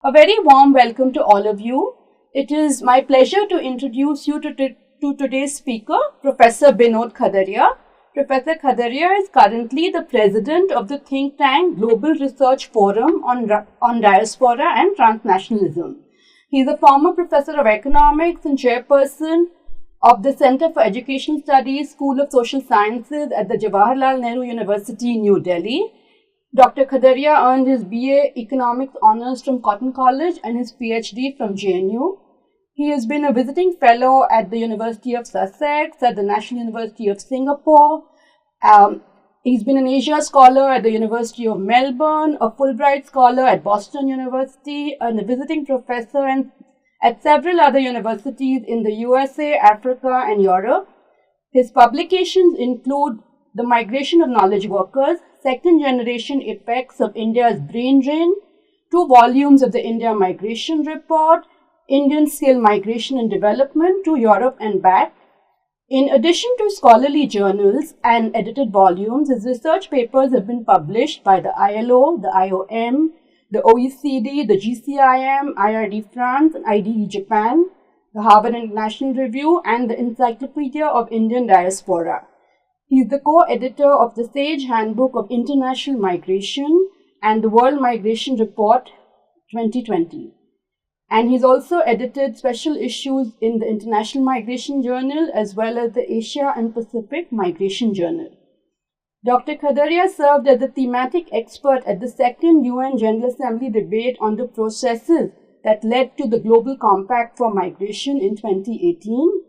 A very warm welcome to all of you. It is my pleasure to introduce you to today's speaker, Professor Binod Khadaria. Professor Khadaria is currently the president of the think tank Global Research Forum on Diaspora and Transnationalism. He is a former professor of economics and chairperson of the Center for Educational Studies, School of Social Sciences at the Jawaharlal Nehru University, New Delhi. Dr. Khadaria earned his BA Economics Honours from Cotton College and his PhD from JNU. He has been a visiting fellow at the University of Sussex, at the National University of Singapore. He's been an Asia Scholar at the University of Melbourne, a Fulbright Scholar at Boston University, and a visiting professor at several other universities in the USA, Africa, and Europe. His publications include The Migration of Knowledge Workers, Second Generation Effects of India's Brain Drain, 2 volumes of the India Migration Report, Indian Scale Migration and Development to Europe and Back. In addition to scholarly journals and edited volumes, his research papers have been published by the ILO, the IOM, the OECD, the GCIM, IRD France, and IDE Japan, the Harvard International Review, and the Encyclopedia of Indian Diaspora. He is the co-editor of the Sage Handbook of International Migration and the World Migration Report 2020. And he's also edited special issues in the International Migration Journal as well as the Asia and Pacific Migration Journal. Dr. Khadaria served as a thematic expert at the second UN General Assembly debate on the processes that led to the Global Compact for Migration in 2018.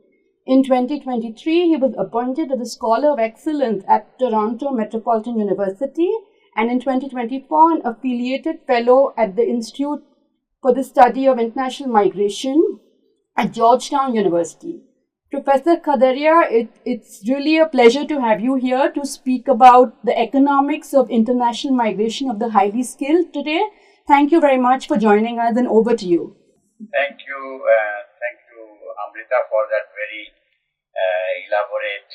In 2023, he was appointed as a Scholar of Excellence at Toronto Metropolitan University, and in 2024, an affiliated fellow at the Institute for the Study of International Migration at Georgetown University. Professor Khadaria, it's really a pleasure to have you here to speak about the economics of international migration of the highly skilled today. Thank you very much for joining us, and over to you. Thank you, Amrita, for that very elaborate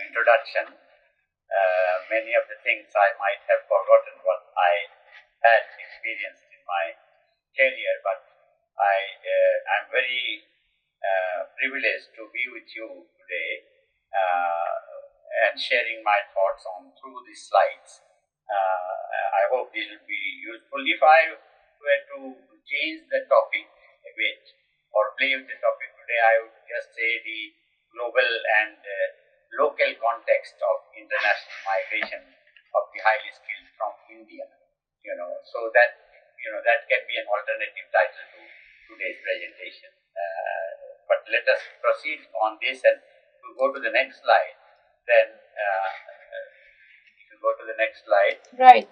introduction. Many of the things I might have forgotten what I had experienced in my career, but I'm very privileged to be with you today and sharing my thoughts through these slides. I hope this will be useful. If I were to change the topic a bit or play with the topic today, I would just say the global and local context of international migration of the highly skilled from India. So that that can be an alternative title to today's presentation. But let us proceed on this, and to go to the next slide. Then, if you go to the next slide, right?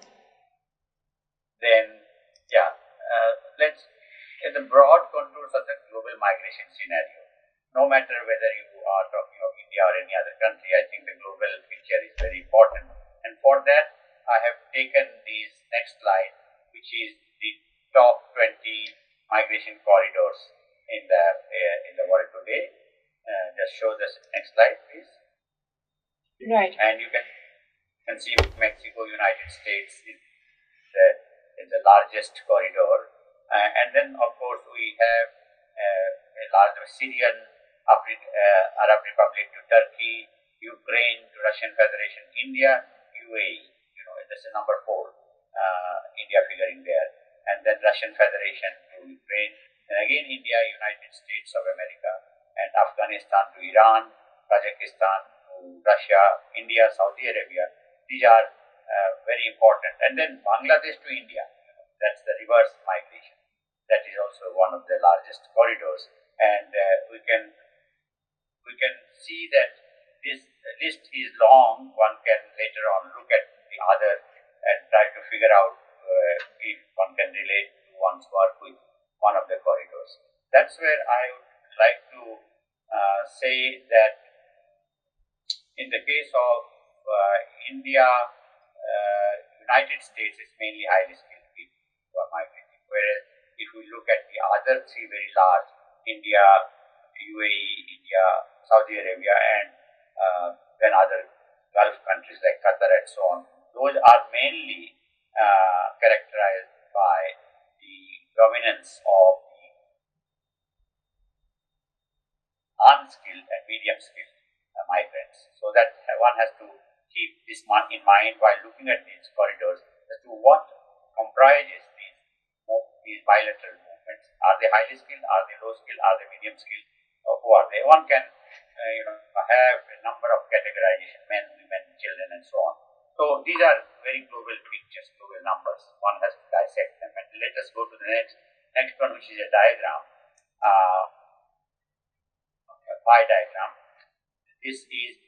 Then, let's in the broad contours of the global migration scenario. No matter whether you are talking of India or any other country, I think the global picture is very important. And for that, I have taken this next slide, which is the top 20 migration corridors in the world today. Just show this next slide, please. Right. And you can see Mexico, United States is the largest corridor. And then, of course, we have a large Syrian Arab Republic to Turkey, Ukraine to Russian Federation, India, UAE. This is number 4. India figuring there, and then Russian Federation to Ukraine, and again India, United States of America, and Afghanistan to Iran, Kazakhstan to Russia, India, Saudi Arabia. These are very important, and then Bangladesh to India. That's the reverse migration. That is also one of the largest corridors, and we can see that this list is long. One can later on look at the other and try to figure out if one can relate to one's work with one of the corridors. That's where I would like to say that in the case of India, United States is mainly highly skilled people who are migrating, whereas if we look at the other 3 very large, India, UAE, India, Saudi Arabia, and then other Gulf countries like Qatar and so on, those are mainly characterized by the dominance of the unskilled and medium skilled migrants. So that one has to keep this in mind while looking at these corridors as to what comprises these bilateral movements. Are they highly skilled? Are they low skilled? Are they medium skilled? Who are they? One can have a number of categorization: men, women, children, and so on. So these are very global pictures, global numbers. One has to dissect them. And let us go to the next one, which is a diagram, a pie diagram. This is,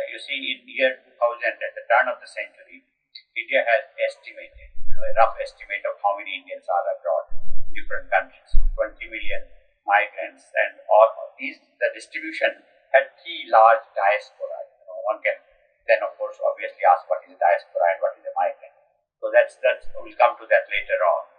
you see, in year 2000, at the turn of the century, India has estimated, a rough estimate of how many Indians are abroad in different countries, 20 million migrants, and all these, the distribution had three large diaspora. One can then, of course, obviously ask what is a diaspora and what is a migrant. So that's we'll come to that later on.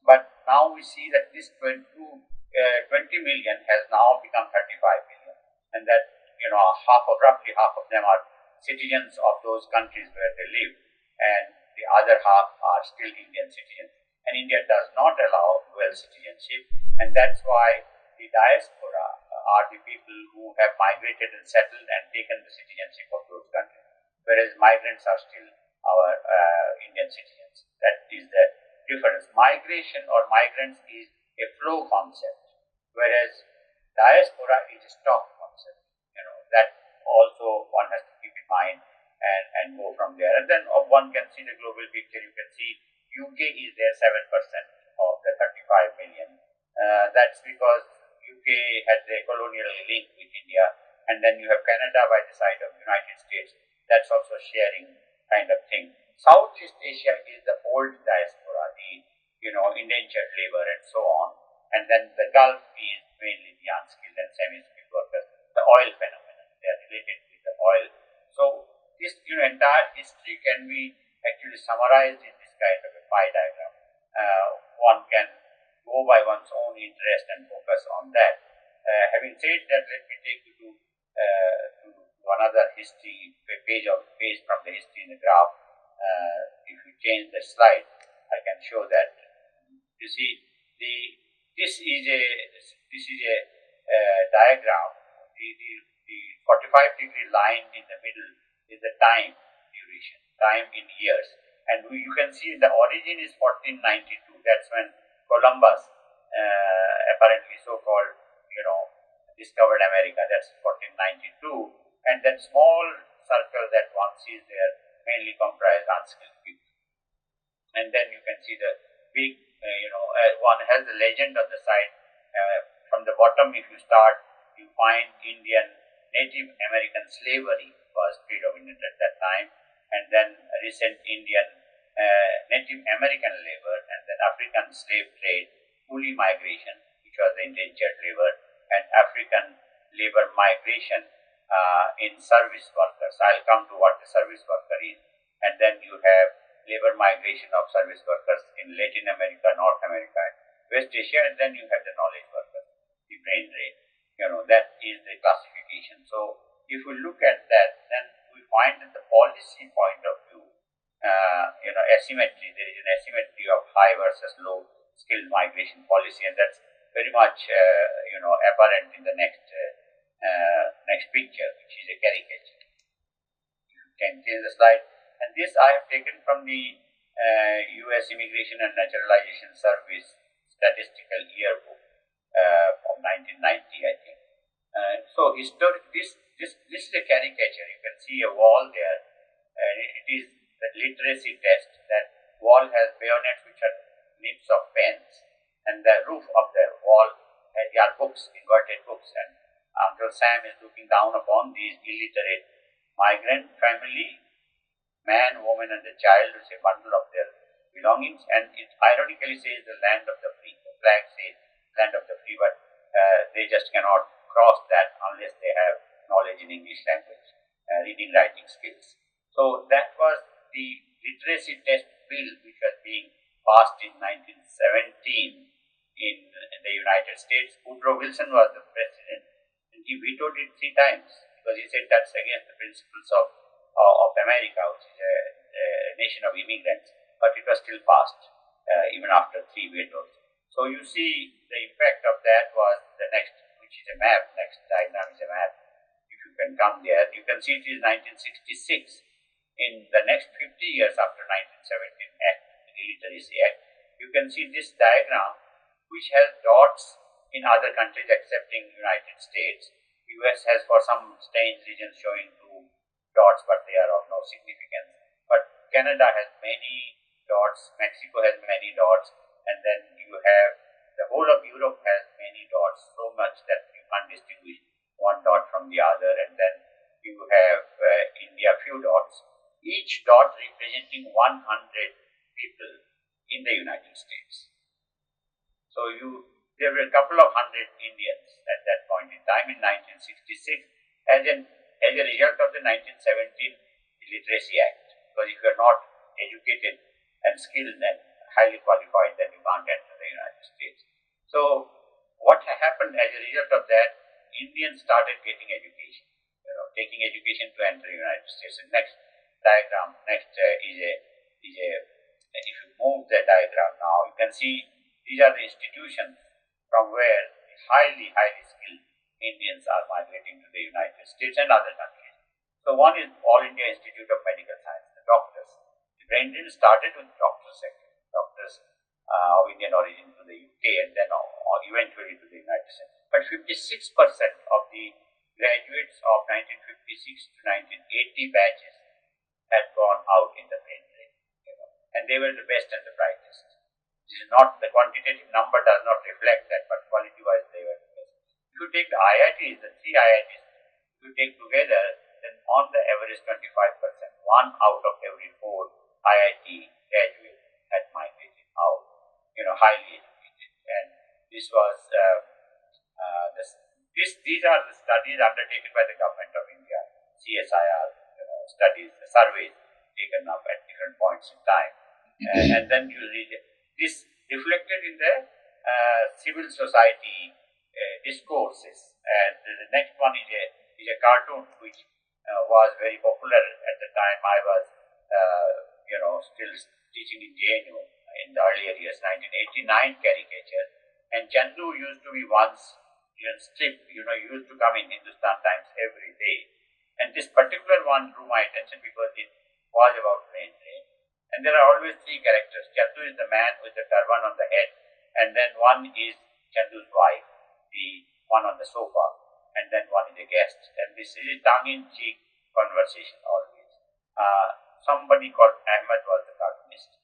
But now we see that this 20 million has now become 35 million, and that roughly half of them are citizens of those countries where they live, and the other half are still Indian citizens. And India does not allow dual citizenship, and that's why the diaspora are the people who have migrated and settled and taken the citizenship of those countries, whereas migrants are still our Indian citizens. That is the difference. Migration or migrants is a flow concept, whereas diaspora is a stock concept. That also one has to keep in mind and go from there. And then one can see the global picture. You can see UK is there 7% of the 35 million. That's because UK had the colonial link with India, and then you have Canada by the side of the United States. That's also sharing kind of thing. Southeast Asia is the old diaspora, the indentured labor and so on. And then the Gulf is mainly the unskilled and semi-skilled workers. The oil phenomenon, they are related with the oil. So this entire history can be actually summarized in this kind of a pie diagram. One can go by one's own interest and focus on that. Having said that, let me take you to another history page from the history in the graph. If you change the slide, I can show that. You see, this is a diagram. The 45-degree line in the middle is the time duration, time in years, and you can see the origin is 1492. That's when Columbus, apparently so-called, discovered America. That's 1492, and that small circle that one sees there mainly comprise unskilled people. And then you can see the big, one has the legend on the side. From the bottom, if you start, you find Native American slavery was predominant at that time, and then recent Indian Native American labor, and then African slave trade, coolie migration, which was the indentured labor, and African labor migration in service workers. I'll come to what the service worker is. And then you have labor migration of service workers in Latin America, North America, West Asia, and then you have the knowledge workers, the brain drain. That is the classification. So if we look at that, then we find that the policy point of view, asymmetry, there is an asymmetry of high versus low skilled migration policy, and that's very much, apparent in the next picture, which is a caricature. You can change the slide. And this I have taken from the U.S. Immigration and Naturalization Service Statistical Yearbook from 1990, I think. So this is a caricature. You can see a wall there. It is the literacy test. That wall has bayonets which are nips of pens, and the roof of the wall are books, inverted books. And Uncle Sam is looking down upon these illiterate migrant family, man, woman, and the child, is a bundle of their belongings, and it ironically says the land of the free. The flag says land of the free, but they just cannot cross that unless they have knowledge in English language, reading, writing skills. So that was the literacy test bill which was being passed in 1917 in the United States. Woodrow Wilson was the president, and he vetoed it 3 times because he said that's against the principles of America, which is a nation of immigrants. But it was still passed even after 3 vetoes. So So you see the impact of that was the next, which is a map, next diagram is a map. If you can come there, you can see it is 1966. In the next 50 years after 1917 Act, the Illiteracy Act, you can see this diagram, which has dots in other countries excepting United States. US has for some strange reasons showing 2 dots, but they are of no significance. But Canada has many dots, Mexico has many dots, and then you have the whole of Europe has many dots, so much that you can't distinguish one dot from the other, and then you have India few dots, each dot representing 100 people in the United States. So there were a couple of hundred Indians at that point in time in 1966 as a result of the 1917 Illiteracy Act. Because if you are not educated and skilled and highly qualified, then you can't enter the United States. So what happened as a result of that, Indians started getting education, taking education to enter the United States. And next diagram, if you move the diagram now, you can see these are the institutions from where highly skilled Indians are migrating to the United States and other countries. So one is All India Institute of Medical Science, the doctors. The brain drain started with doctors of Indian origin to the UK and then eventually to the United States. But 56% of the graduates of 1956 to 1980 batches had gone out in the brain drain, and they were the best and the brightest. This is not, the quantitative number does not reflect that, but quality-wise they were the best. If you take the IITs, the 3 IITs, if you take together, then on the average 25%, 1 out of every 4 IIT graduates had migrated out, highly educated. And this was, these are the studies undertaken by the government of India, CSIR, studies, surveys taken up at different points in time. And then you read this reflected in the civil society discourses. And the next one is a cartoon which was very popular at the time I was, still teaching in JNU in the earlier years, 1989 caricature. And Chandu used to be once strip, used to come in Hindustan Times every day. And this particular one drew my attention because it was about brain drain. And there are always 3 characters. Chandu is the man with the turban on the head, and then one is Chandu's wife, the one on the sofa, and then one is a guest. And this is a tongue-in-cheek conversation always. Somebody called Ahmed was the cartoonist.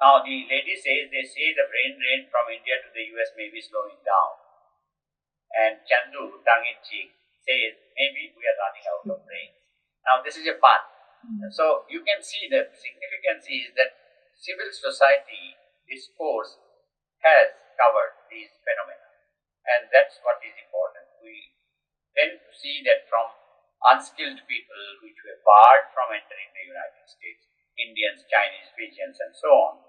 Now the lady says, they say the brain drain from India to the US may be slowing down. And Chandu, tongue-in-cheek, says, maybe we are running out of brains. Now this is a pun. So you can see the significance is that civil society discourse has covered these phenomena, and that's what is important. We tend to see that from unskilled people which were barred from entering the United States, Indians, Chinese, Fijians, and so on,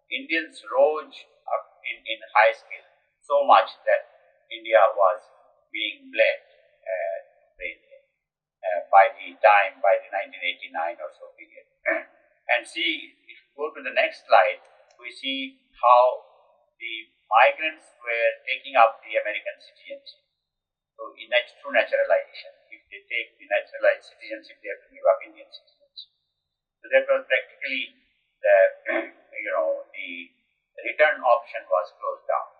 Indians rose up in high skill so much that India was being bled by the 1989 or so period. And see, if you go to the next slide, we see how the migrants were taking up the American citizenship. So through naturalization, if they take the naturalized citizenship, they have to give up Indian citizenship. So that was practically the return option was closed down.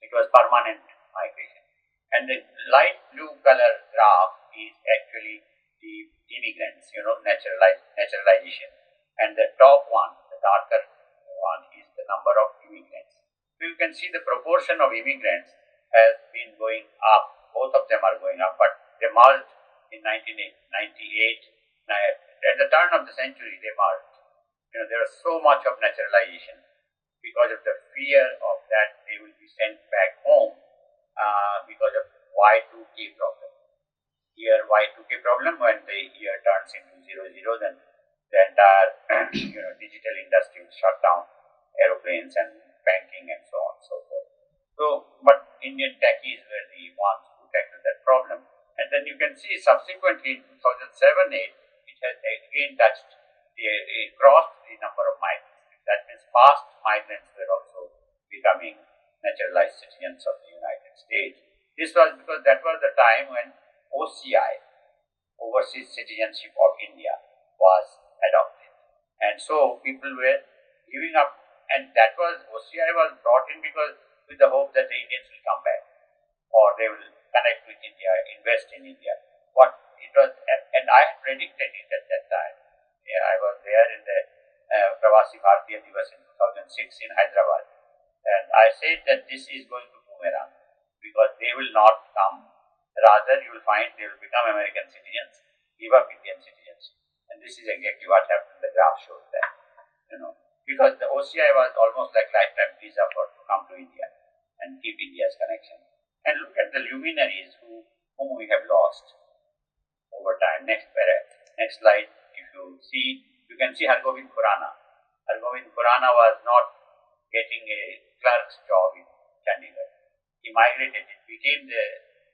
It was permanent migration. And the light blue color graph is actually the immigrants, naturalization. And the top one, the darker one, is the number of immigrants. So you can see the proportion of immigrants has been going up. Both of them are going up, but they merged in 1998. At the turn of the century, they merged. There was so much of naturalization because of the fear of that they will be sent back home because of Y2K problem. Here Y2K problem, when the year turns into 00, then the entire digital industry will shut down, aeroplanes and banking and so on and so forth. So, but Indian techies were the ones who tackled that problem. And then you can see subsequently in 2007-8, it has again touched, it crossed the number of migrants. That means past migrants were also becoming naturalized citizens of the United States. This was because that was the time when OCI, Overseas Citizenship of India, was adopted. And so people were giving up, and that was, OCI was brought in because with the hope that the Indians will come back, or they will connect with India, invest in India. What it was, and I had predicted it at that time. Yeah, I was there in the Pravasi Bharatiya Divas in 2006 in Hyderabad, and I said that this is going to boomerang because they will not come. Rather, you will find they will become American citizens, give up Indian citizenship, and this is exactly what happened. The graph shows that, because the OCI was almost like lifetime visa for to come to India and keep India's connection. And look at the luminaries whom we have lost over time. Next slide. If you see, you can see Hargobind Khurana. Hargobind Khurana was not getting a clerk's job in Chandigarh. He migrated, he became the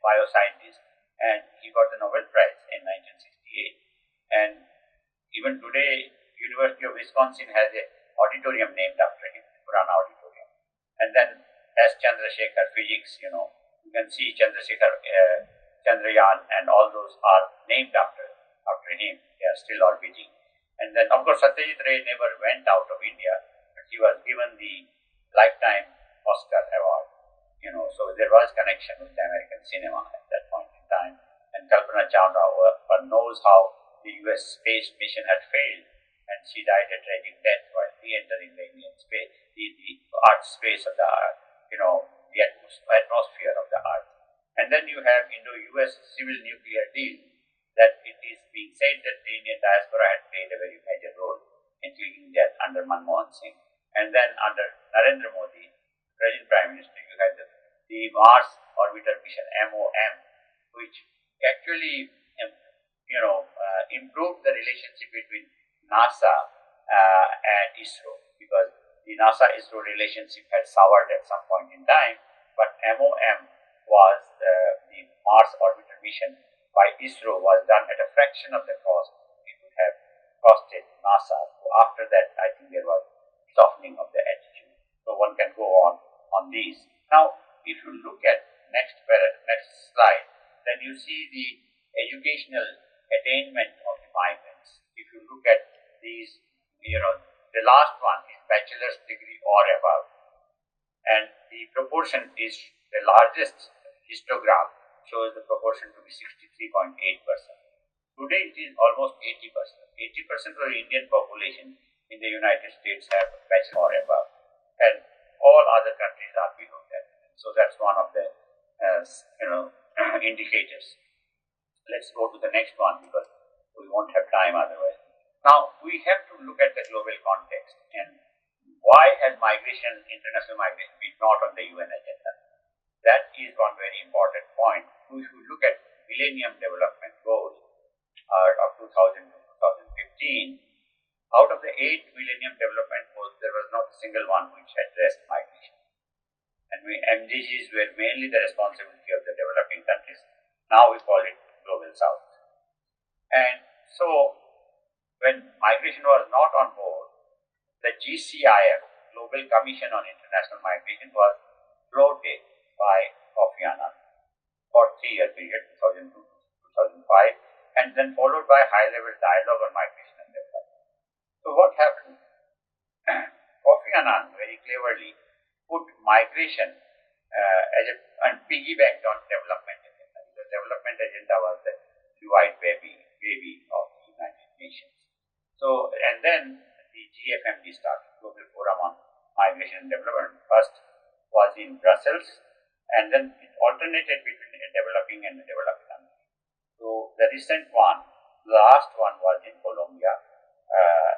bioscientist, and he got the Nobel Prize in 1968. And even today, University of Wisconsin has a auditorium named after him, Khurana Auditorium. And then S. Chandrasekhar, physics, you can see Chandrasekhar, Chandrayaan, and all those are named after him. They are still orbiting. And then, of course, Satyajit Ray never went out of India, but he was given the Lifetime Oscar Award. So there was connection with the American cinema at that point in time. And Kalpana Chawla, one knows how the US space mission had failed, and she died a tragic death while re-entering the Indian space, the Earth space of the Earth, the atmosphere of the Earth. And then you have Indo-US civil nuclear deal, that it is being said that the Indian diaspora had played a very major role, including that under Manmohan Singh. And then under Narendra Modi, present Prime Minister, you had the Mars Orbiter Mission, MOM, which actually improved the relationship between NASA and ISRO, because the NASA-ISRO relationship had soured at some point in time, but MOM was the Mars Orbiter Mission by ISRO was done at a fraction of the cost it would have costed NASA. So after that, I think there was softening of the attitude. So one can go on these. Now, if you look at next slide, then you see the educational attainment of the migrants. If you look at these, the last one is bachelor's degree or above, and the proportion is the largest histogram shows the proportion to be 63.8%. Today it is almost 80%. 80% of the Indian population in the United States have bachelor or above, and all other countries are below that. So that's one of the indicators. Let's go to the next one because we won't have time otherwise. Now we have to look at the global context and why has international migration been not on the UN agenda? That is one very important point. If you look at Millennium Development Goals of 2000 to 2015, out of the 8 Millennium Development Goals, there was not a single one which addressed migration. And MDGs were mainly the responsibility of the developing countries. Now we call it Global South. And so, when migration was not on board, the GCIM, Global Commission on International Migration, was floated by Kofi Annan for 3-year period, 2002 to 2005, and then followed by high-level dialogue on migration and development. So what happened? Kofi Annan very cleverly put migration and piggybacked on development agenda. The development agenda was the white baby of the United Nations. So, and then the GFMD started, Global Forum on Migration and Development. First was in Brussels, and then it alternated between a developing and a developed country. So the recent one, the last one was in Colombia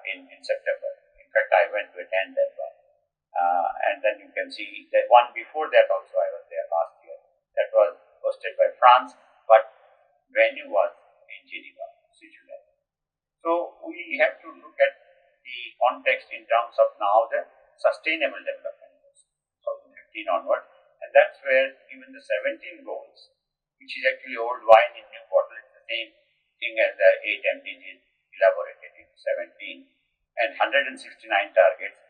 in September. In fact, I went to attend that one. And then you can see the one before that also I was there last year. That was hosted by France, but venue was in Geneva, Switzerland. So we have to look at the context in terms of now the sustainable development goals, 2015 onward, and that's where even the 17 goals, which is actually old wine in new bottle, it's the same thing as the 8 MDGs elaborated in 17, and 169 targets.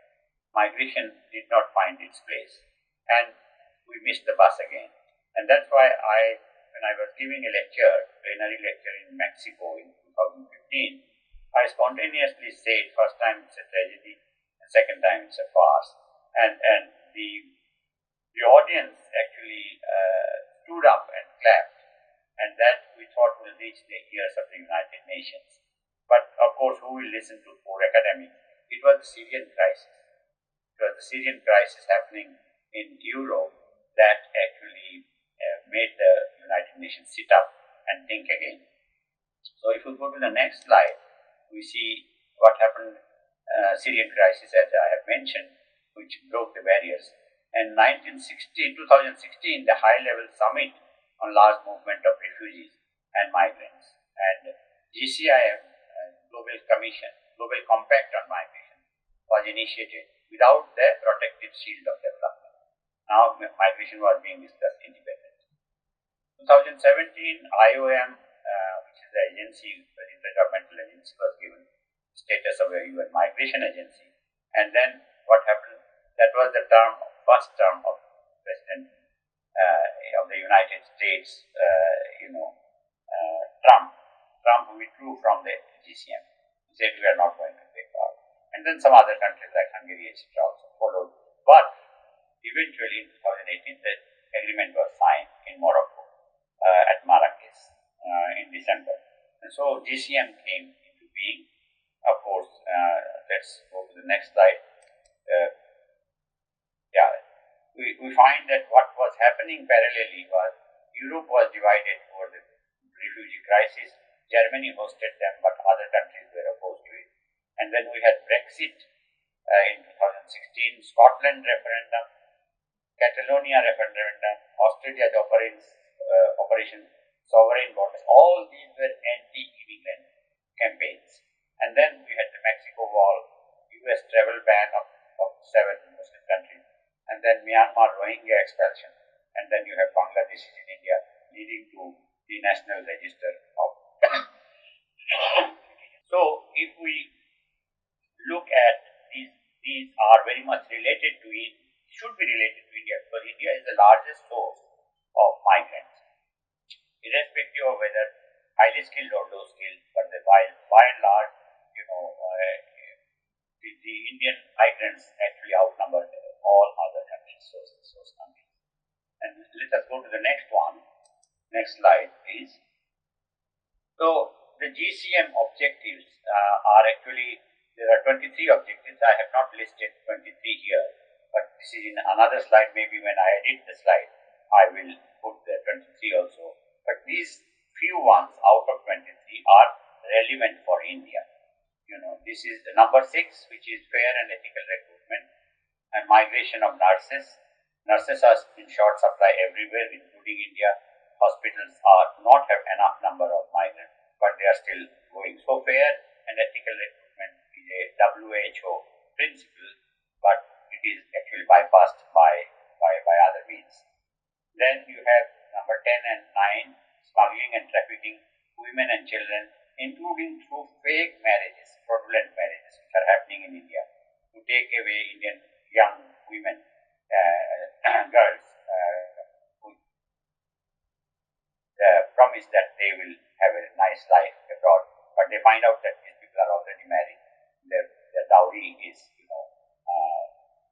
migration did not find its place, and we missed the bus again. And that's why when I was giving a lecture, plenary lecture in Mexico in 2015, I spontaneously said, first time it's a tragedy, and second time it's a farce. And the audience actually stood up and clapped, and that we thought will reach the ears of the United Nations. But of course, who will listen to poor academics? It was the Syrian crisis. It was the Syrian crisis happening in Europe that actually made the United Nations sit up and think again. So if we go to the next slide, we see what happened, Syrian crisis as I have mentioned, which broke the barriers. And 2016, the high-level summit on large movement of refugees and migrants, and GCIM, Global Commission, Global Compact on Migration, was initiated without the protective shield of development. Now migration was being discussed independently. 2017, IOM, which is the agency, the intergovernmental agency, was given status of a UN migration agency. And then what happened? That was the first term of President of the United States, Trump withdrew from the GCM. He said we are not going to take part. And then some other countries like Hungary, etc. also followed. But eventually in 2018, the agreement was signed in Morocco at Marrakesh in December. And so GCM came into being. Of course, let's go to the next slide. We find that what was happening parallelly was Europe was divided over the refugee crisis. Germany hosted them, but other countries were opposed to it. And then we had Brexit in 2016, Scotland referendum, Catalonia referendum, Australia's Operation Sovereign Borders. All these were anti-immigrant campaigns. And then we had the Mexico wall, US travel ban of 7 Muslim countries, and then Myanmar Rohingya expulsion, and then you have Bangladesh in India, leading to the National Register of. So, if we look at these are very much related to it, should be related to India, because India is the largest source of migrants, irrespective of whether highly skilled or low skilled, but by and large, the Indian migrants actually outnumber all other countries, source countries. And let us go to the next one. Next slide, please. So the GCM objectives are actually, there are 23 objectives. I have not listed 23 here, but this is in another slide. Maybe when I edit the slide, I will put the 23 also. But these few ones out of 23 are relevant for India. This is the number 6, which is fair and ethical recruitment and migration of nurses. Nurses are in short supply everywhere, including India. Hospitals do not have enough number of migrants, but they are still going. So fair and ethical recruitment is a WHO principle, but it is actually bypassed by other means. Then you have number 10 and 9, smuggling and trafficking women and children, including through fake marriages, fraudulent marriages, which are happening in India, to take away Indian young women, girls, who promise that they will have a nice life abroad, but they find out that these people are already married. Their dowry is,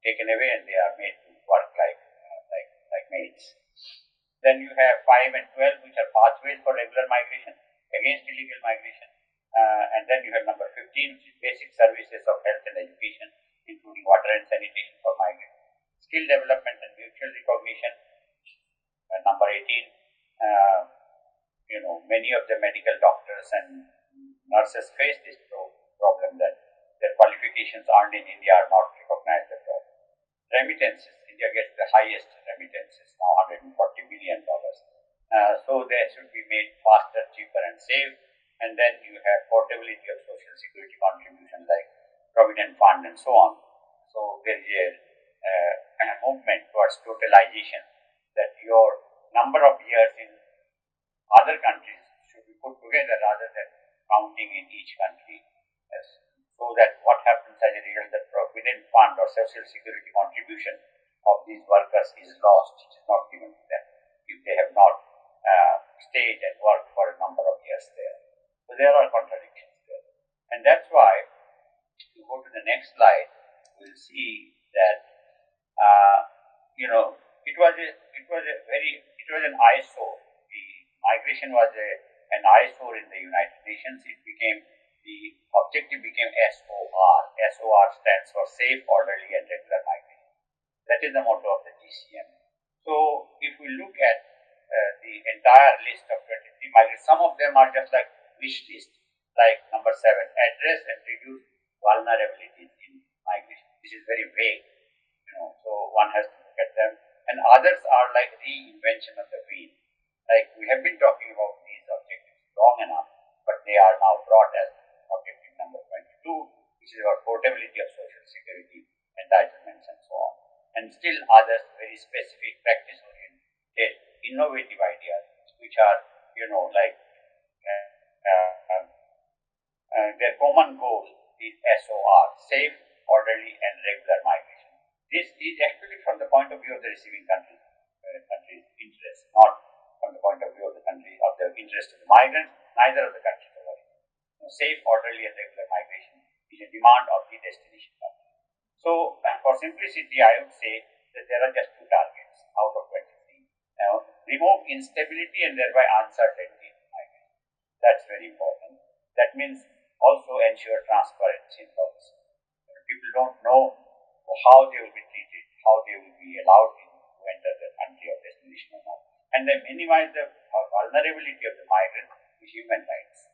taken away, and they are made to work like maids. Then you have 5 and 12, which are pathways for regular migration against illegal migration. And then you have number 15, which is basic services of health and education, including water and sanitation for migrants. Skill development and mutual recognition. And number 18, many of the medical doctors and nurses face this problem that their qualifications earned in India are not recognized at all. Remittances. India gets the highest remittances, now $140 billion. So they should be made faster, cheaper, and safe. And then you have portability of social security contributions like Provident Fund and so on. So there is a movement towards totalization, that your number of years in other countries should be put together rather than counting in each country. So that what happens as a result, that Provident provident fund or social security contribution of these workers is lost, it is not given to them if they have not stayed and worked for a number of years there. So there are contradictions there. And that's why, if you go to the next slide, we'll see that, it was an eyesore. The migration was an eyesore in the United Nations. The objective became SOR. SOR stands for Safe, Orderly and Regular Migration. That is the motto of the GCM. So if we look at the entire list of 23 migrants, some of them are just like wish list, like number 7, address and reduce vulnerabilities in migration. This is very vague, so one has to look at them. And others are like reinvention of the wheel. Like we have been talking about these objectives long enough, but they are now brought as objective number 22, which is about portability of social security, entitlements and so on. And still others, very specific practice-oriented, innovative ideas, which are, their common goal is SOR, Safe, Orderly and Regular Migration. This is actually from the point of view of the receiving country's interest, not from the point of view of the interest of the migrants, neither of the countries of origin. Safe, orderly and regular migration is a demand of the destination country. So, for simplicity, I would say that there are just 2 targets out of 23. Now, remove instability and thereby uncertainty in migration. That's very important. That means also ensure transparency in policy. People don't know how they will be treated, how they will be allowed to enter the country of destination or not. And then minimize the vulnerability of the migrant to human rights.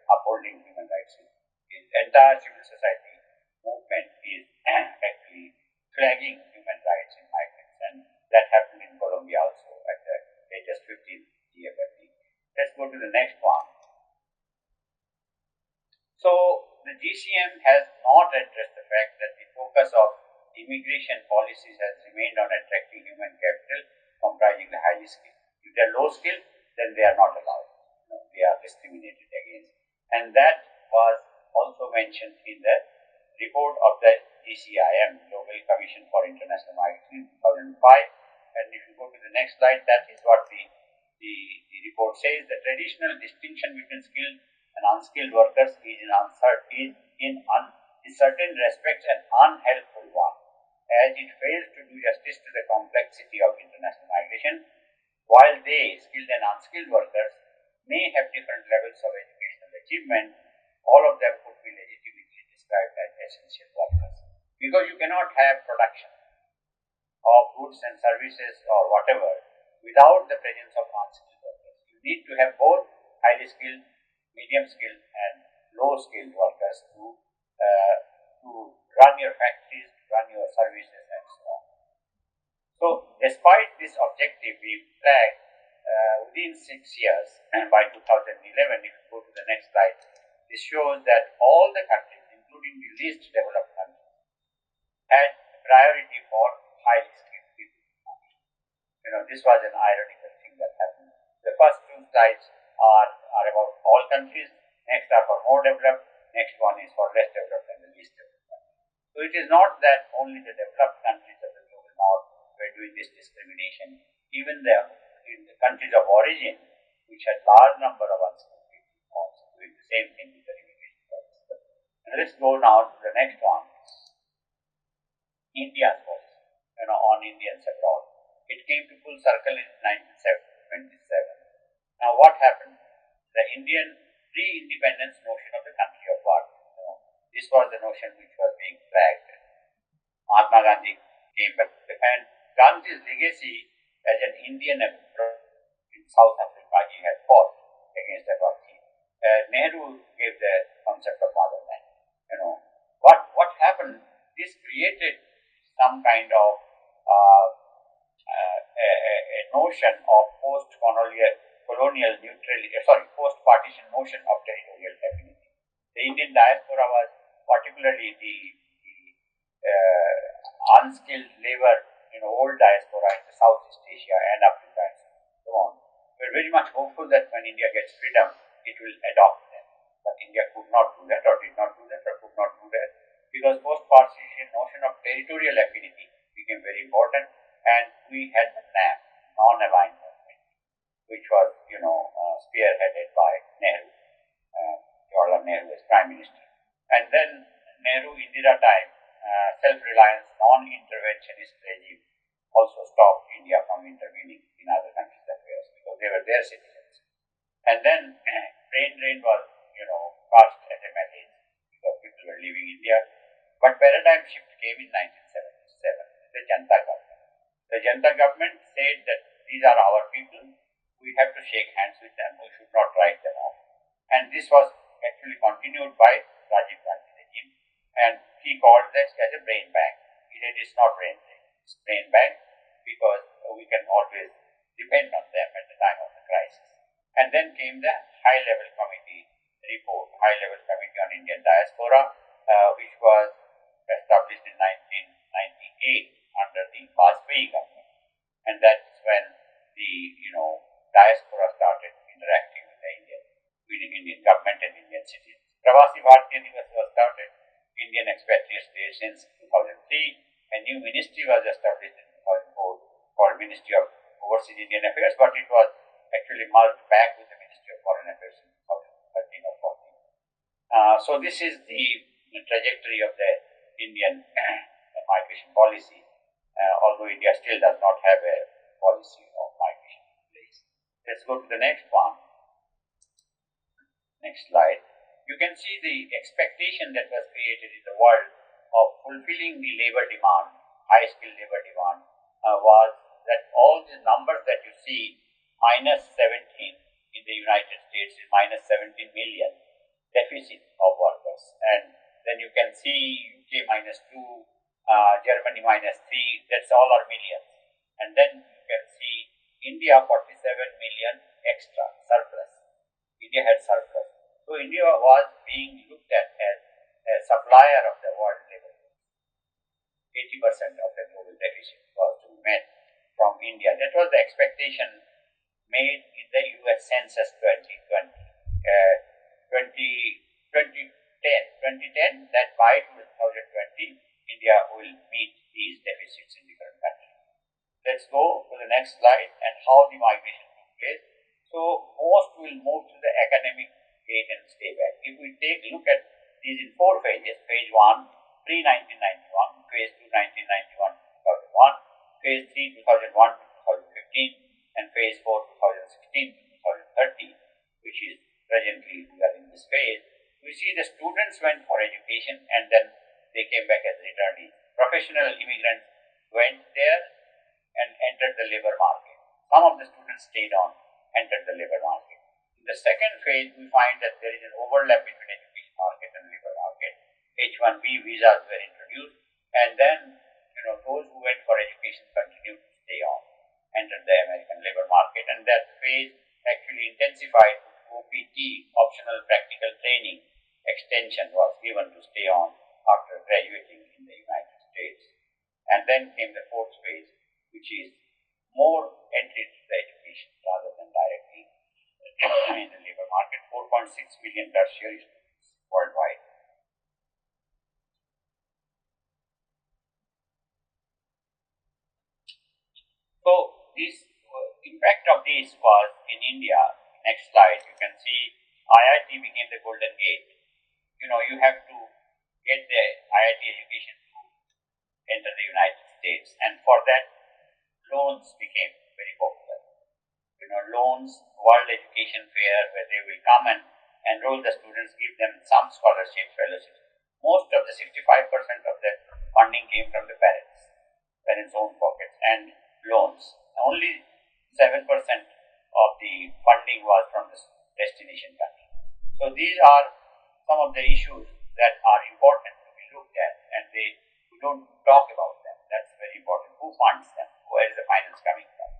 Upholding human rights. The entire civil society movement is actually flagging human rights in migrants, and that happened in Colombia also at the latest 15th GFFD. Let's go to the next one. So the GCM has not addressed the fact that the focus of immigration policies has remained on attracting human capital comprising the highly skilled. If they are low skilled, then they are not allowed. They are discriminated against. And that was also mentioned in the report of the GCIM, Global Commission for International Migration, in 2005. And if you go to the next slide, that is what the report says. The traditional distinction between skilled and unskilled workers is in certain respects an unhelpful one, as it fails to do justice to the complexity of international migration. While they, skilled and unskilled workers, may have different levels of educational achievement, all of them could be legitimately described as essential workers. Because you cannot have production of goods and services or whatever without the presence of unskilled workers. You need to have both highly skilled, medium skilled and low skilled workers to run your factories, to run your services and so on. So despite this objective being flagged within 6 years, and by 2011, if you go to the next slide, this shows that all the countries, including the least developed countries, had priority for highly skilled people. This was an ironical thing that happened. The first 2 slides are about all countries, next are for more developed, next one is for less developed and the least developed countries. So it is not that only the developed countries of the global north were doing this discrimination. Even in the countries of origin, which had large number of unskilled people, also doing the same thing with the immigration policy. And let's go now to the next one. India's policy, on Indians abroad. It came to full circle in 1927. Now what happened? The Indian pre-independence notion of the country of birth. This was the notion which was being flagged. Mahatma Gandhi came back, and Gandhi's legacy as an Indian in South Africa, he had fought against apartheid. Nehru gave the concept of motherland. What happened? This created some kind of a notion of post-partition notion of territorial definity. The Indian diaspora was particularly the unskilled labor, old diaspora in the Southeast Asia and Africa and so on. We are very much hopeful that when India gets freedom, it will adopt them. But India could not do that, or did not do that, or could not do that, because post-partition notion of territorial affinity became very important, and we had the NAM, non-aligned movement, which was, spearheaded by Nehru. Jawaharlal Nehru was Prime Minister. And then Nehru-Indira time, self-reliance, non-interventionist regime also stopped India from intervening in other countries' affairs because they were their citizens. And then brain drain was, passed at a malaise because people were leaving India. But paradigm shift came in 1977 with the Janata government. The Janata government said that these are our people, we have to shake hands with them, we should not write them off. And this was actually continued by Rajiv Gandhi regime, and he called this as a brain bank. He said it's not brain drain, it's brain bank because we can always depend on them at the time of the crisis. And then came the high-level committee report, high-level committee on Indian diaspora, which was established in 1998 under the Vajpayee government. And that's when the, diaspora started interacting with the Indian government and Indian citizens. Pravasi Bharatiya Divas was started, Indian Expatriates Day since 2003. A new ministry was established in 2004 called Ministry of Overseas Indian Affairs, but it was actually merged back with the Ministry of Foreign Affairs in 2013 or 14. So this is the trajectory of the Indian migration policy, although India still does not have a policy of migration in place. Let's go to the next one. Next slide. You can see the expectation that was created in the world of fulfilling the labor demand, high-skilled labor demand, was that all the numbers that you see, minus 17 in the United States is minus 17 million deficit of workers. And then you can see UK minus 2, Germany minus 3, that's all are millions. And then you can see India 47 million extra, surplus. India had surplus. So India was being looked at as a supplier of the world labor. 80% of the global deficit was to be met from India. That was the expectation made in the US Census 2020. 2010, that by 2020, India will meet these deficits in different countries. Let's go to the next slide and how the migration took place. So most will move to the academic gate and stay back. If we take a look at these in 4 phases, phase 1, pre-1991, phase 2, 1991 2001, phase 3, 2001 to 2015, and phase 4, 2016 to 2030, which is presently we are in this phase. We see the students went for education and then they came back as returnees. Professional immigrants went there and entered the labor market. Some of the students stayed on, entered the labor market. In the second phase, we find that there is an overlap between education market and labor market. H-1B visas were introduced, and then those who went for education continued to stay on, entered the American labor market, and that phase actually intensified. OPT, optional practical training extension, was given to stay on after graduating in the United States. And then came the 4th phase, which is more entry to the education rather than directly in the labor market. 4.6 million tertiary students worldwide. So this impact of this was in India. Next slide, you can see IIT became the golden gate. You have to get the IIT education to enter the United States, and for that, loans became very popular. Loans, World Education Fair, where they will come and enroll the students, give them some scholarship, fellowships. Most of the 65% of the funding came from the parents' own pockets, and loans. Only 7% of the funding was from the destination country. So these are some of the issues that are important to be looked at, and we don't talk about them. That's very important. Who funds them? Where is the finance coming from?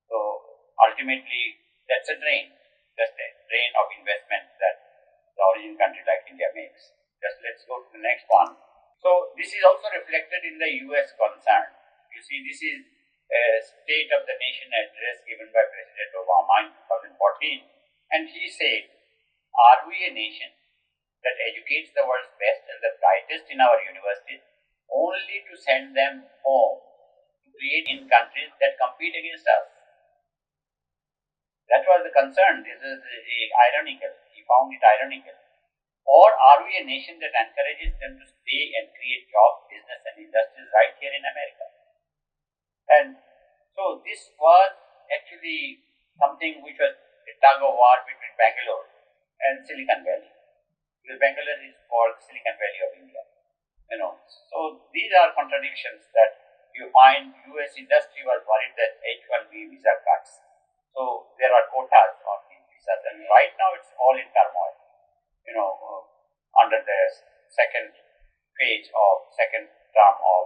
So ultimately, that's a drain. That's a drain of investment that the origin country like India makes. Just let's go to the next one. So this is also reflected in the US concern. You see, this is a State of the Nation address given by President Obama in 2014, and he said, "Are we a nation that educates the world's best and the brightest in our universities, only to send them home to create in countries that compete against us. That was the concern. This is ironical. He found it ironical. Or are we a nation that encourages them to stay and create jobs, business, and industries right here in America? And so this was actually something which was a tug of war between Bangalore and Silicon Valley. Because Bangalore is called Silicon Valley of India. So these are contradictions that you find. US industry was worried that H-1B visa cuts. So there are quotas on these visas, and right now it's all in turmoil. Under the second term of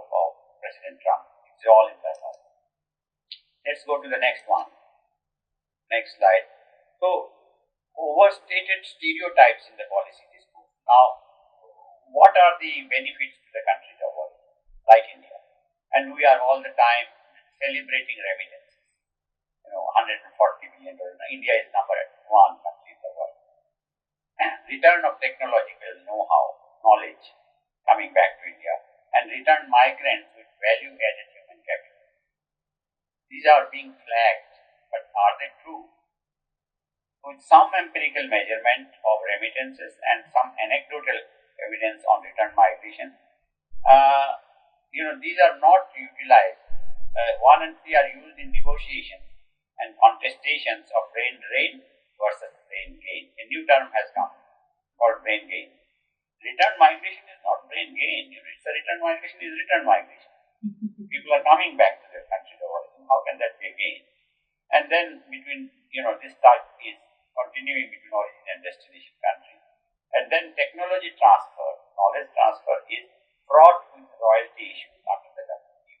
President Trump, it's all in turmoil. Let's go to the next one. Next slide. So overstated stereotypes in the policy discourse. Now, what are the benefits to the countries of origin, like India? And we are all the time celebrating remittances. 140 billion dollars. India is number one country in the world. Return of technological know-how, knowledge coming back to India, and return migrants with value-added human capital. These are being flagged, but are they true? With some empirical measurement of remittances and some anecdotal evidence on return migration, these are not utilized. 1 and 3 are used in negotiations and contestations of brain drain versus brain gain. A new term has come called brain gain. Return migration is not brain gain. It's a return migration is return migration. People are coming back to their countries of origin. How can that be a gain? And then between, this type is continuing between origin and destination country. And then technology transfer, knowledge transfer is fraught with royalty issues under the WTO.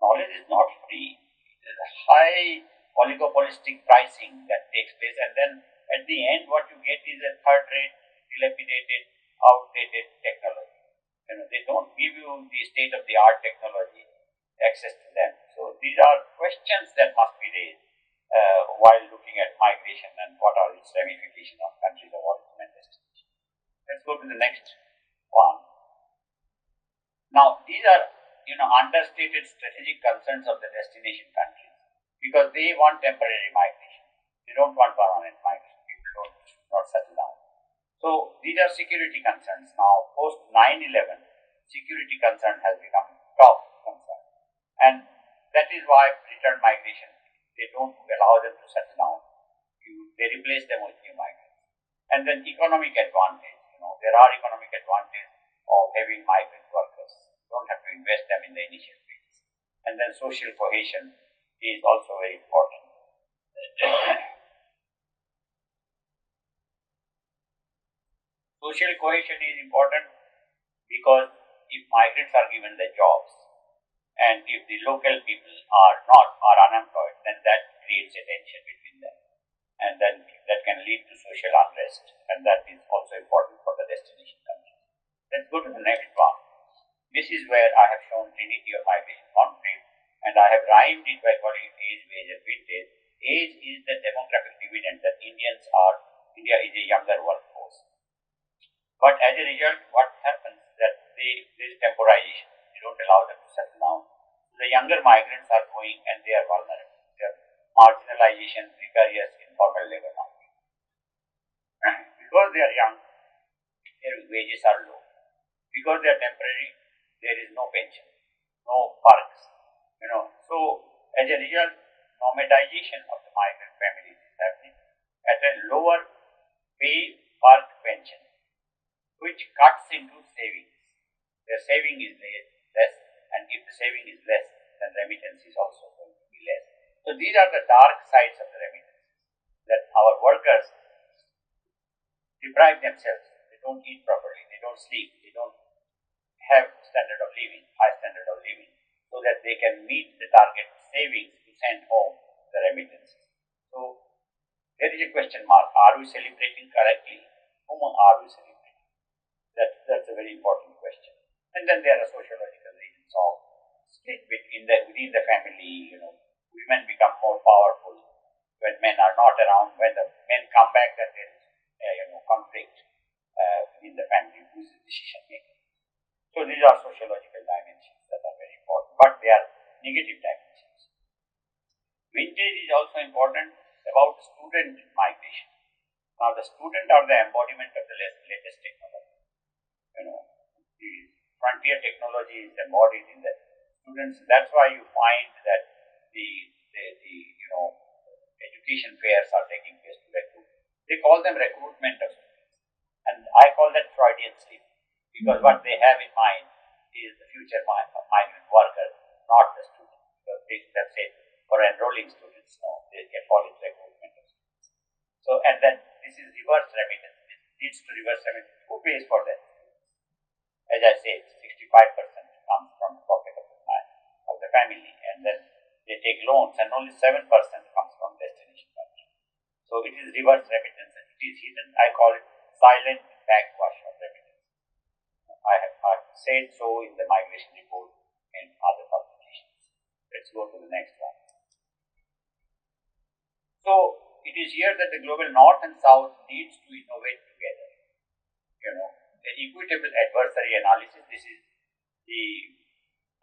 Knowledge is not free. It is a high oligopolistic pricing that takes place, and then at the end what you get is a third-rate, dilapidated, outdated technology. They don't give you the state-of-the-art technology access to them. So these are questions that must be raised while looking at migration and what are its ramifications on countries of origin and destination. Let's go to the next one. Now, these are understated strategic concerns of the destination countries, because they want temporary migration. They don't want permanent migration. People should not settle down. So these are security concerns. Now, post 9/11, security concern has become top concern, and that is why return migration, they don't allow them to settle down. They replace them with new migrants. And then economic advantage. There are economic advantages of having migrant workers. You don't have to invest them in the initial phase. And then social cohesion is also very important. Social cohesion is important because if migrants are given the jobs and if the local people are unemployed, then that creates a tension between them, and then that can lead to social unrest, and that is also important for the destination countries. Let's go to the next one. This is where I have shown trinity of migration conflict, and I have rhymed it by calling it age, wage, and vintage. Age is the demographic dividend that India is a younger workforce. But as a result, what happens that there is temporization. They don't allow them to settle down. The younger migrants are going and they are vulnerable. They are marginalization, precarious, informal labor market. Because they are young, their wages are low. Because they are temporary, there is no pension, no perks. So as a result, nomadization of the migrant families is happening at a lower pay per pension, which cuts into savings. Their saving is less, and if the saving is less, then remittance is also going to be less. So these are the dark sides of the remittances, that our workers deprive themselves. They don't eat properly, they don't sleep, they don't have standard of living, high standard of living, so that they can meet the target savings to send home the remittances. So there is a question mark. Are we celebrating correctly? Whom are we celebrating? That's a very important question. And then there are sociological reasons of split within the family. Women become more powerful when men are not around. When the men come back, then there is conflict. within the family who is decision making. So these are sociological dimensions that are very important, but they are negative dimensions. Vintage is also important about student migration. Now the student are the embodiment of the latest technology. The frontier technology is embodied in the students. That's why you find that the education fairs are taking place to recruit. They call them recruitment of students, and I call that Freudian sleep, because what they have in mind is the future migrant workers, not the student. Because they should have said for enrolling students, no, they can call it recruitment of students. So, and then this is reverse remittance. This leads to reverse remittance. Who pays for that? As I said, 65% comes from the pocket of the family, and then they take loans, and only 7% comes from destination country. So it is reverse remittance, and it is hidden. I call it silent backwash of remittance. I have said so in the migration report and other publications. Let's go to the next one. So it is here that the global North and South needs to innovate together. The equitable adversary analysis. This is the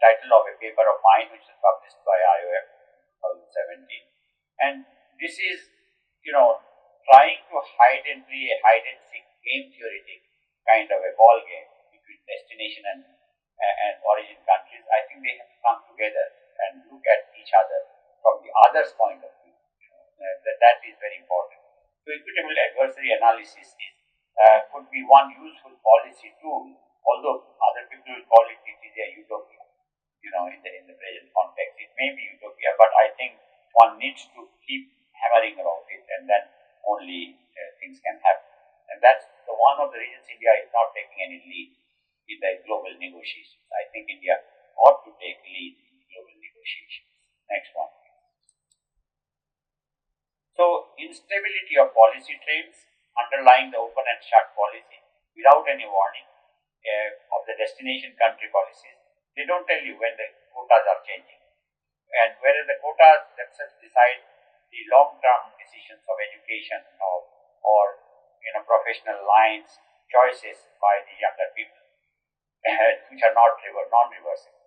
title of a paper of mine which was published by IOM 2017, and this is trying to hide and play a hide and seek game theoretic kind of a ball game between destination and origin countries. I think they have to come together and look at each other from the other's point of view. That is very important. So equitable adversary analysis could be one useful policy tool, although other people will call it is a utopia. In the present context, it may be utopia, but I think one needs to keep hammering about it, and then only things can happen. And that's one of the reasons India is not taking any lead in the global negotiations. I think India ought to take lead in global negotiations. Next one. So, instability of policy trends underlying the open and shut policy without any warning of the destination country policies. They don't tell you when the quotas are changing, and whether the quotas themselves decide the long-term decisions of education or professional lines choices by the younger people, which are not non-reversible.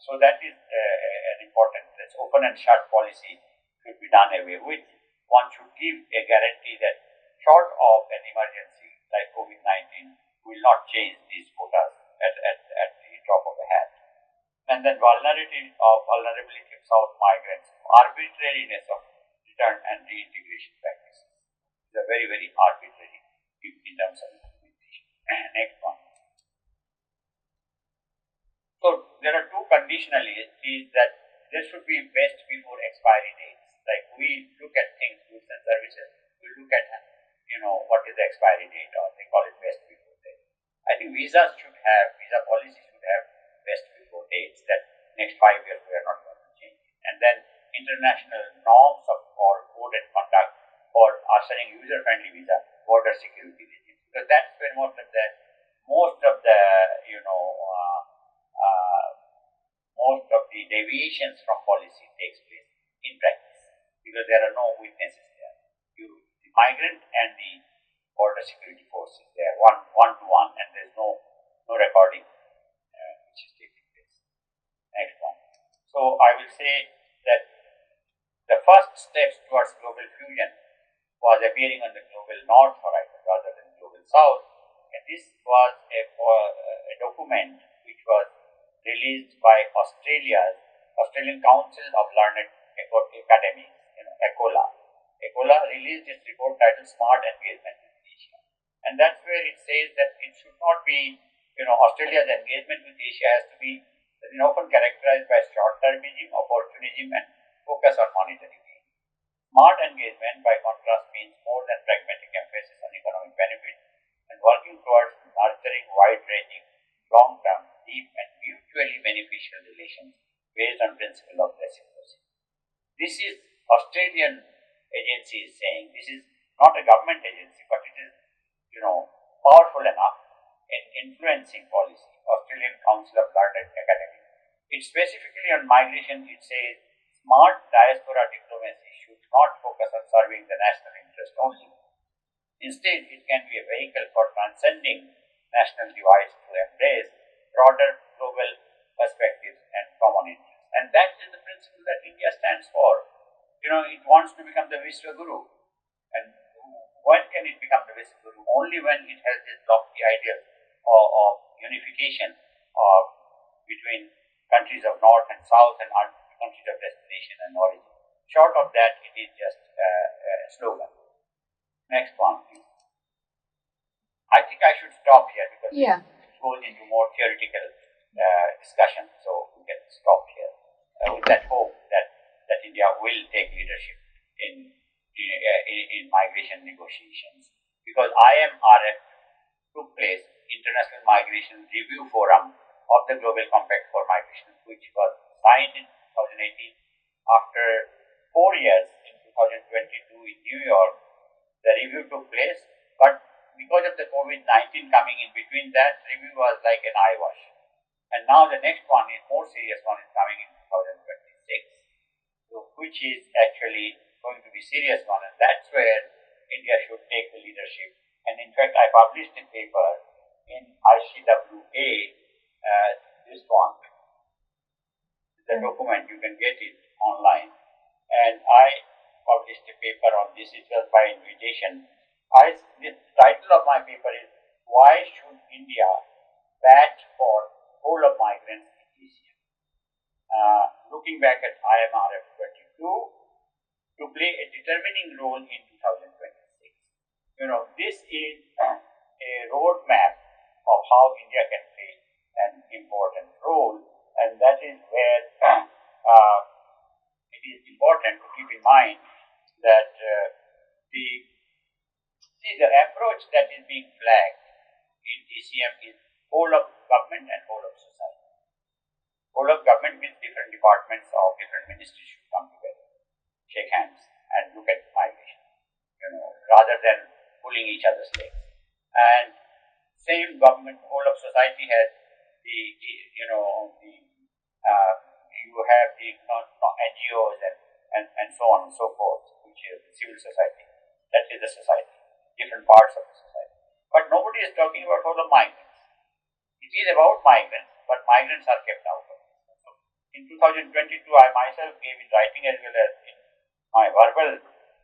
So that is an important. This open and shut policy should be done away with. One should give a guarantee that short of an emergency like COVID-19 will not change these quotas at the drop of a hat. And then vulnerability of South migrants, arbitrariness of return and reintegration practices. These are very, very arbitrary in terms of implementation. Next one. So there are two conditionalities that there should be best before expiry dates. Like we look at things, goods and services, we look at what is the expiry date, or they call it best before date. I think visa policy should have best before dates, that next 5 years we are not going to change it. And then international norms or code and conduct for ushering user-friendly visa border security regimes, because that's where most of the deviations from policy takes place in practice, because there are no witnesses there. The migrant and the border security forces, they are one to one, and there's no recording which is taking place. Next one. So I will say that the first steps towards global fusion was appearing on the global north horizon rather than global south, and this was a document which was released by Australian Council of Learned Academies, ACOLA. ACOLA released its report titled Smart Engagement with Asia, and that's where it says that it should not be, Australia's engagement with Asia has to be often characterized by short-termism, opportunism, and focus on monetary gain. Smart engagement, by contrast, means more than pragmatic emphasis on economic benefit and working towards nurturing wide-ranging, long-term, deep, and mutually beneficial relations based on principle of reciprocity. This is Australian agency is saying. This is not a government agency, but it is, powerful enough in influencing policy. Australian Council of Learned Academy. It specifically on migration, it says smart diaspora diplomacy should not focus on serving the national interest only, Instead, it can be a vehicle for transcending national divides to embrace broader global perspectives and common interests. And that is the principle that India stands for. It wants to become the Vishwaguru. And when can it become the Vishwaguru? Only when it has this lofty ideal of unification between countries of North and South and countries of destination and origin. Short of that, it is just a slogan. Next one, please. I think I should stop here because it goes into more theoretical discussion. So we can stop here with that hope that India will take leadership in migration negotiations. Because IMRF took place, International Migration Review Forum of the Global Compact for Migration, which was signed in 2018. After 4 years, in 2022 in New York, the review took place, but because of the COVID-19 coming in between, that review was like an eyewash. And now the next one is more serious one is coming in 2026, which is actually going to be serious one, and that's where India should take the leadership. And in fact, I published a paper in ICWA, this one, the document, you can get it online, and I published a paper on this. It was by invitation. The title of my paper is "Why Should India Bat for Whole of Migrants in DCM?" Looking back at IMRF 22 to play a determining role in 2026. This is a roadmap of how India can play an important role, and that is where it is important to keep in mind that the approach that is being flagged in DCM is whole of government and whole of society. Whole of government means different departments of different ministries should come together, shake hands, and look at migration, rather than pulling each other's legs. And same government, whole of society has you have the NGOs and so on and so forth, which is civil society. That is the society, different parts of the society. But nobody is talking about whole of migrants. It is about migrants, but migrants are kept out of it. So in 2022, I myself gave in writing as well as in my verbal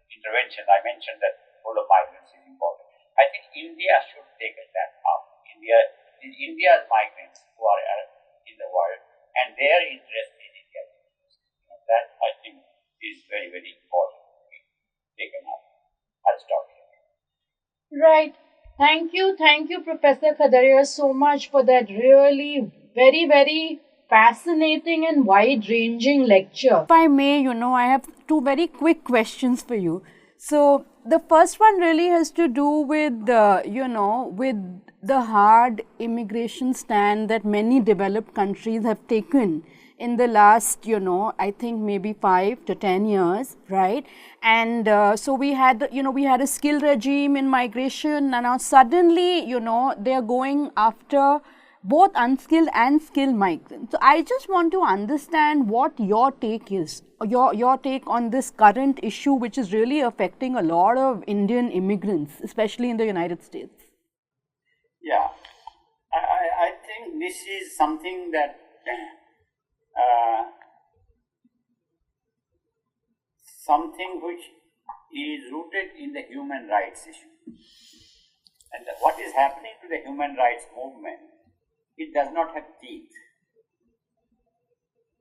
intervention, I mentioned that whole of migrants is important. I think India should take a step up. India's migrants who are in the world, and their interest in India's interest. That I think is very, very important to be taken up. I'll stop here. Right. Thank you, Professor Khadaria, so much for that really very, very fascinating and wide-ranging lecture. If I may, I have two very quick questions for you. So the first one really has to do with, with the hard immigration stand that many developed countries have taken in the last, I think maybe 5 to 10 years, right? And so we had a skill regime in migration, and now suddenly, they are going after both unskilled and skilled migrants. So I just want to understand what your take is, your take on this current issue, which is really affecting a lot of Indian immigrants, especially in the United States. Yeah, I think this is something that something which is rooted in the human rights issue. And what is happening to the human rights movement, it does not have teeth.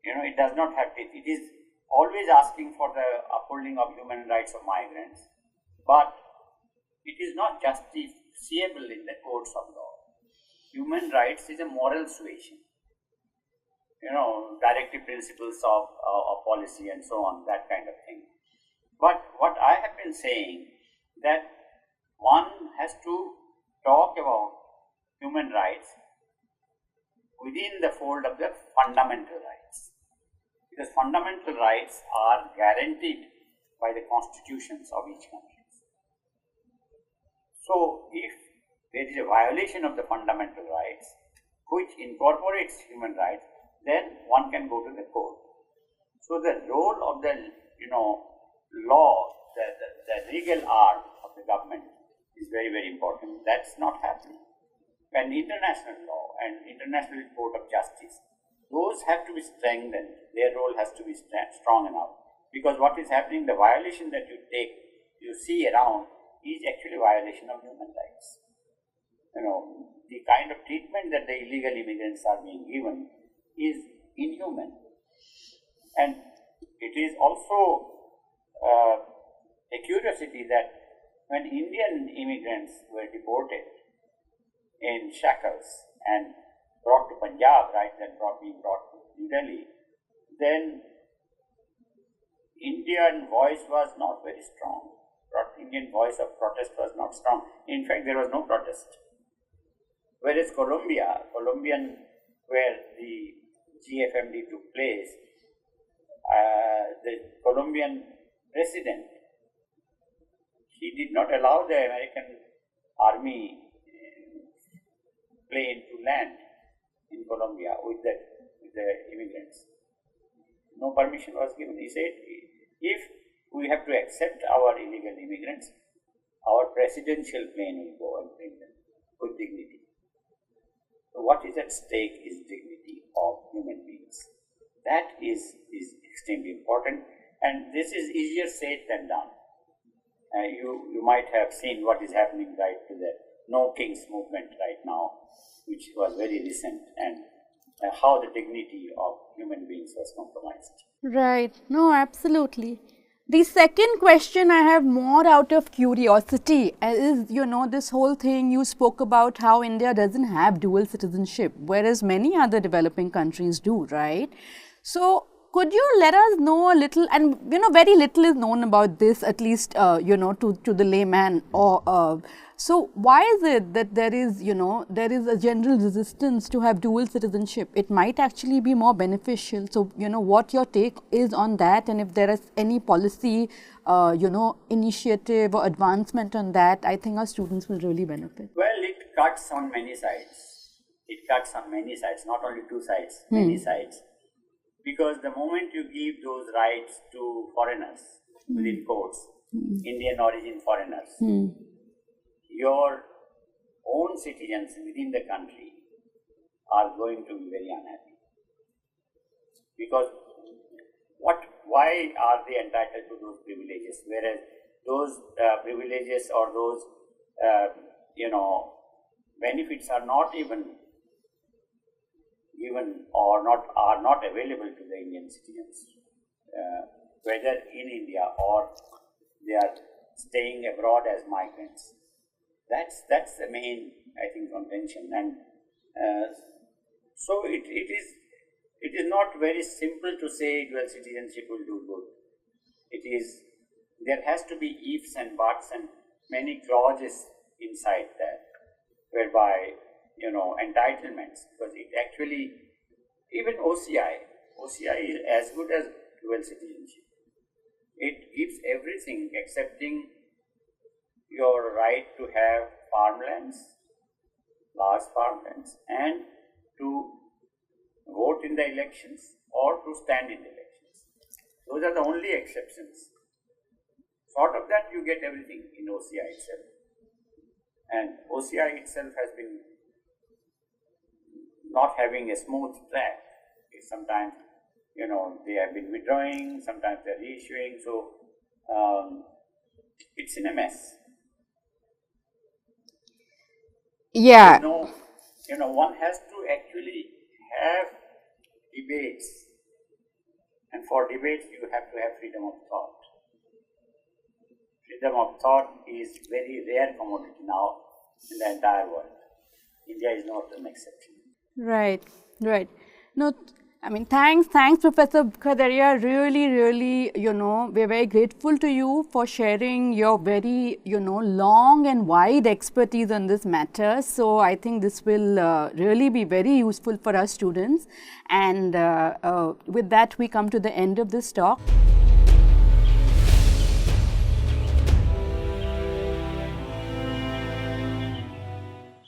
It does not have teeth. It is always asking for the upholding of human rights of migrants, but it is not justiciable in the courts of law. Human rights is a moral suasion. Directive principles of policy and so on, that kind of thing. But what I have been saying, that one has to talk about human rights within the fold of the fundamental rights. Because fundamental rights are guaranteed by the constitutions of each country. So, if there is a violation of the fundamental rights, which incorporates human rights, then one can go to the court. So, the role of the law, the legal arm of the government is very, very important. That's not happening. When international law and international court of justice, those have to be strengthened. Their role has to be strong enough. Because what is happening, the violation that you see around is actually violation of human rights. The kind of treatment that the illegal immigrants are being given is inhuman. And it is also a curiosity that when Indian immigrants were deported in shackles and brought to Punjab, right, then being brought to New Delhi, then Indian voice was not very strong. Indian voice of protest was not strong. In fact, there was no protest. Whereas Colombian, where the GFMD took place, the Colombian president, he did not allow the American army plane to land in Colombia with the immigrants. No permission was given. He said, if we have to accept our illegal immigrants, our presidential plane will go and bring them with dignity. So what is at stake is dignity of human beings. That is extremely important, and this is easier said than done. You might have seen what is happening right to the No Kings movement right now, which was very recent, and how the dignity of human beings was compromised. Right. No, absolutely. The second question I have more out of curiosity is, this whole thing you spoke about how India doesn't have dual citizenship, whereas many other developing countries do, right? So, could you let us know a little, and very little is known about this, at least, to the layman, so why is it that there is a general resistance to have dual citizenship? It might actually be more beneficial. So, what your take is on that, and if there is any policy, initiative or advancement on that, I think our students will really benefit. Well, it cuts on many sides. Not only two sides, many sides. Because the moment you give those rights to foreigners within courts, Indian origin foreigners, your own citizens within the country are going to be very unhappy. Because why are they entitled to those privileges, whereas those privileges or those benefits are not even given or are not available to the Indian citizens, whether in India or they are staying abroad as migrants. That's the main, I think, contention, and so it is not very simple to say dual citizenship will do good. There has to be ifs and buts and many clauses inside that, whereby entitlements, because it actually, even OCI is as good as dual citizenship. It gives everything excepting your right to have farmlands, large farmlands, and to vote in the elections or to stand in the elections. Those are the only exceptions. Short of that, you get everything in OCI itself. And OCI itself has been not having a smooth track. Sometimes, they have been withdrawing, sometimes they are reissuing, so it's in a mess. Yeah. One has to actually have debates, and for debates you have to have freedom of thought. Freedom of thought is very rare commodity now in the entire world. India is not an exception. Right. No, I mean, thanks, Professor Khadaria. Really, we're very grateful to you for sharing your very, long and wide expertise on this matter. So, I think this will really be very useful for our students. And with that, we come to the end of this talk.